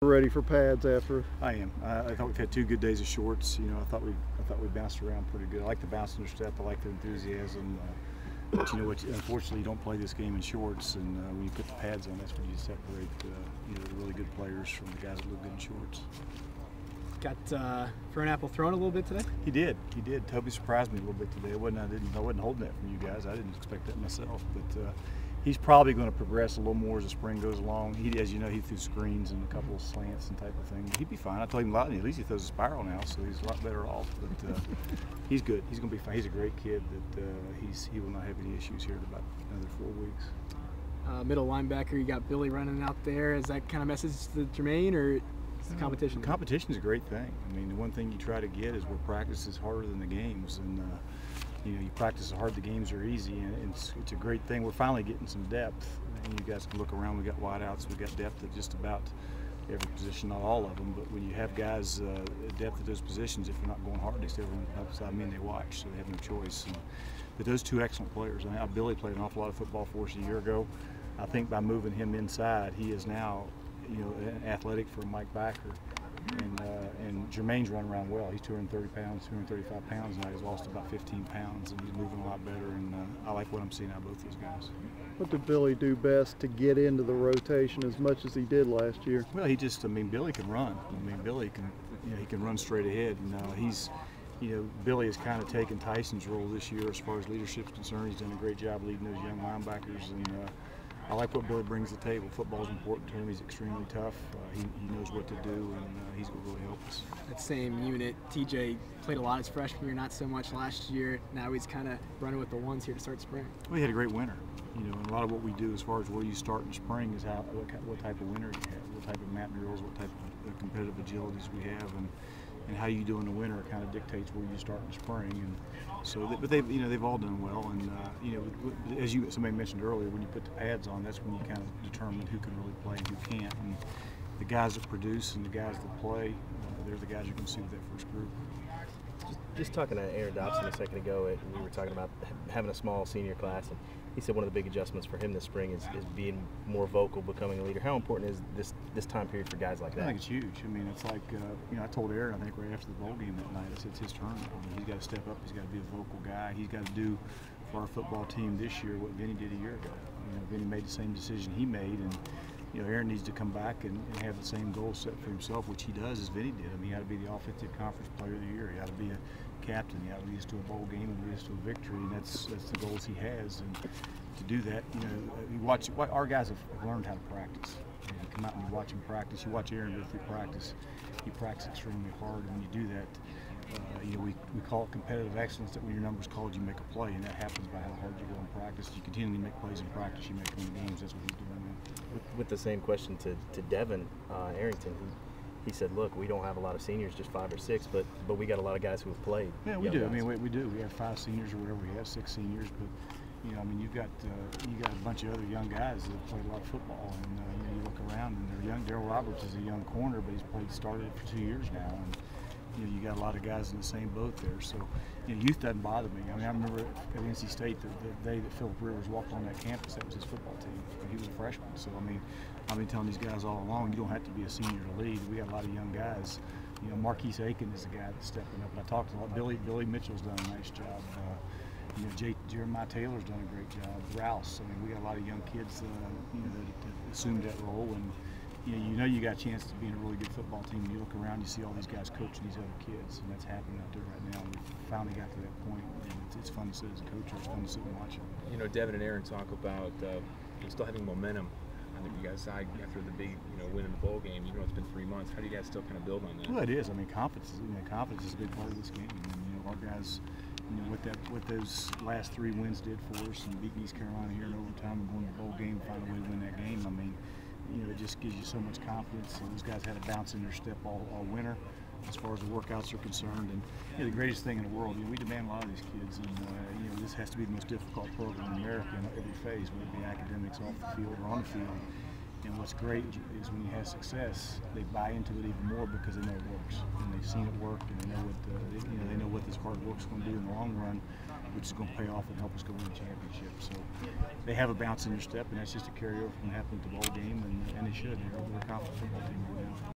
Ready for pads after? I am. I thought we've had 2 good days of shorts. I thought we bounced around pretty good. I like the bounce in their step. I like their enthusiasm. But you know what? Unfortunately, you don't play this game in shorts, and when you put the pads on, that's when you separate the really good players from the guys that look good in shorts. Got Apple thrown a little bit today? He did. Toby surprised me a little bit today. I wasn't holding that from you guys. I didn't expect that myself, but. He's probably going to progress a little more as the spring goes along. As you know, he threw screens and a couple of slants and type of thing. He'd be fine. I told him at least he throws a spiral now, so he's a lot better off. But he's good. He's going to be fine. He's a great kid. He will not have any issues here in about another 4 weeks. Middle linebacker, you got Billy running out there. Is that kind of message to Jermaine, or is the competition? Competition is a great thing. I mean, the one thing you try to get is where practice is harder than the games, and you practice hard, the games are easy, and it's a great thing. We're finally getting some depth, and you guys can look around. We got wideouts, we got depth at just about every position, not all of them, but when you have guys depth at those positions, if you're not going hard, they still run upside. They watch, so they have no choice. But those 2 excellent players. Billy played an awful lot of football for us a year ago. I think by moving him inside, he is now, athletic for Mike Backer. And Jermaine's run around well. He's 230 pounds, 235 pounds now. He's lost about 15 pounds, and he's moving a lot better. And I like what I'm seeing out of both those guys. What did Billy do best to get into the rotation as much as he did last year? Well, Billy can run. Billy can, he can run straight ahead. And Billy has kind of taken Tyson's role this year as far as leadership's concerned. He's done a great job leading those young linebackers, and I like what Billy brings to the table. Football's important to him. He's extremely tough. He knows what to do, and he's going to really help us. That same unit, TJ played a lot his freshman year, not so much last year. Now he's kind of running with the ones here to start spring. Well, he had a great winter. And a lot of what we do as far as where you start in spring is what type of winter you have, what type of map drills, what type of competitive agilities we have, and how you do in the winter kind of dictates where you start in spring. And so, but they've all done well. And as somebody mentioned earlier, when you put the pads on, that's when you kind of determine who can really play and who can't. And the guys that produce and the guys that play, they're the guys you're going to see with that first group. Just talking to Aaron Dobson a second ago, and we were talking about having a small senior class, and he said one of the big adjustments for him this spring is being more vocal, becoming a leader. How important is this time period for guys like that? I think it's huge. It's like, I told Aaron, I think right after the bowl game that night, I said it's his turn. He's got to step up. He's got to be a vocal guy. He's got to do for our football team this year what Vinny did a year ago. Vinny made the same decision he made, and Aaron needs to come back and have the same goal set for himself, which he does as Vinny did. He had to be the offensive conference player of the year. He had to be a captain. He had to lead us to a bowl game and lead us to a victory, and that's the goals he has. And to do that, you watch our guys have learned how to practice. You come out and you watch him practice. You watch Aaron go through practice. He practices extremely hard, and when you do that, we call it competitive excellence, that when your number's called, you make a play, and that happens by how hard you go in practice. You continually make plays in practice, you make them in games. That's what he's doing now. With the same question to Devin Arrington, he said, look, we don't have a lot of seniors, just 5 or 6, but we got a lot of guys who have played. Yeah, we do. We do. We have 5 seniors or whatever. We have 6 seniors, but you've got a bunch of other young guys that have played a lot of football, and you look around and they're young. Darryl Roberts is a young corner, but he's started for 2 years now, and you got a lot of guys in the same boat there. So youth doesn't bother me. I remember at NC State the day that Philip Rivers walked on that campus, that was his football team. He was a freshman. So I've been telling these guys all along, you don't have to be a senior to lead. We got a lot of young guys. Marquise Aiken is the guy that's stepping up. And I talked a lot. Billy Mitchell's done a nice job. Jeremiah Taylor's done a great job. Rouse. We got a lot of young kids that assumed that role, and you got a chance to be in a really good football team. When you look around, you see all these guys coaching these other kids, and that's happening out there right now. We finally got to that point, and it's fun to sit as a coach. It's fun to sit and watch it. Devin and Aaron talk about still having momentum on you guys' side after the big, win in the bowl game. Even though it's been 3 months, how do you guys still kind of build on that? Well, it is. Confidence is a big part of this game. And our guys, what those last 3 wins did for us, and beating East Carolina here in overtime and going to the bowl game, find a way to win that game. It just gives you so much confidence. Those guys had a bounce in their step all winter as far as the workouts are concerned. And the greatest thing in the world, we demand a lot of these kids, and this has to be the most difficult program in America in every phase, whether it be academics off the field or on the field. And what's great is when you have success, they buy into it even more because they know it works, and they've seen it work, and they know what they know what this hard work's going to do in the long run, which is going to pay off and help us go win the championship. So they have a bounce in their step, and that's just a carryover from what happened at the bowl game, and they should. They're a confident football team right now.